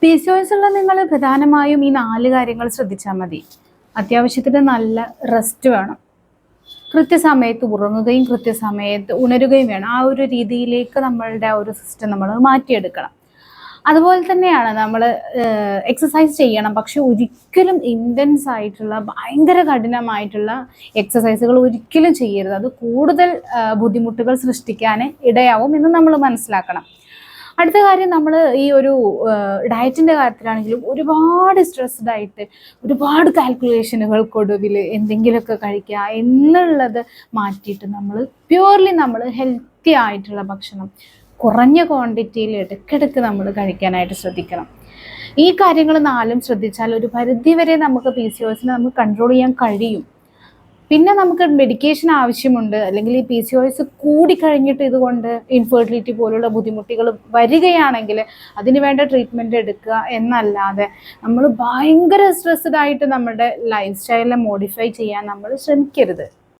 PCOS ഉള്ള നിങ്ങൾ പ്രധാനമായും ഈ 4 കാര്യങ്ങൾ ശ്രദ്ധിച്ചാൽ മതി. അത്യാവശ്യത്തിന് നല്ല റെസ്റ്റ് വേണം. കൃത്യസമയത്ത് ഉറങ്ങുകയും കൃത്യസമയത്ത് ഉണരുകയും വേണം. ആ ഒരു രീതിയിലേക്ക് നമ്മളുടെ ആ ഒരു സിസ്റ്റം നമ്മൾ മാറ്റിയെടുക്കണം. അതുപോലെ തന്നെയാണ് നമ്മൾ എക്സസൈസ് ചെയ്യണം. പക്ഷെ ഒരിക്കലും ഇൻറ്റൻസ് ആയിട്ടുള്ള ഭയങ്കര കഠിനമായിട്ടുള്ള എക്സസൈസുകൾ ഒരിക്കലും ചെയ്യരുത്. അത് കൂടുതൽ ബുദ്ധിമുട്ടുകൾ സൃഷ്ടിക്കാൻ ഇടയാവും എന്ന് നമ്മൾ മനസ്സിലാക്കണം. അടുത്ത കാര്യം, നമ്മൾ ഈ ഒരു ഡയറ്റിൻ്റെ കാര്യത്തിലാണെങ്കിലും ഒരുപാട് സ്ട്രെസ്ഡ് ആയിട്ട് ഒരുപാട് കാൽക്കുലേഷനുകൾക്കൊടുവിൽ എന്തെങ്കിലുമൊക്കെ കഴിക്കുക എന്നുള്ളത് മാറ്റിയിട്ട് നമ്മൾ പ്യുവർലി നമ്മൾ ഹെൽത്തി ആയിട്ടുള്ള ഭക്ഷണം കുറഞ്ഞ ക്വാണ്ടിറ്റിയിൽ ഇടയ്ക്കിടയ്ക്ക് നമ്മൾ കഴിക്കാനായിട്ട് ശ്രദ്ധിക്കണം. ഈ കാര്യങ്ങൾ 4 ശ്രദ്ധിച്ചാൽ ഒരു പരിധിവരെ നമുക്ക് PCOSനെ നമുക്ക് കൺട്രോൾ ചെയ്യാൻ കഴിയും. പിന്നെ നമുക്ക് മെഡിക്കേഷൻ ആവശ്യമുണ്ട്, അല്ലെങ്കിൽ ഈ PCOS കൂടിക്കഴിഞ്ഞിട്ട് ഇതുകൊണ്ട് ഇൻഫെർട്ടിലിറ്റി പോലുള്ള ബുദ്ധിമുട്ടുകൾ വരികയാണെങ്കിൽ അതിന് വേണ്ട ട്രീറ്റ്മെൻറ്റ് എടുക്കുക എന്നല്ലാതെ നമ്മൾ ഭയങ്കര സ്ട്രെസ്ഡ് ആയിട്ട് നമ്മുടെ ലൈഫ് സ്റ്റൈലിനെ മോഡിഫൈ ചെയ്യാൻ നമ്മൾ ശ്രമിക്കരുത്.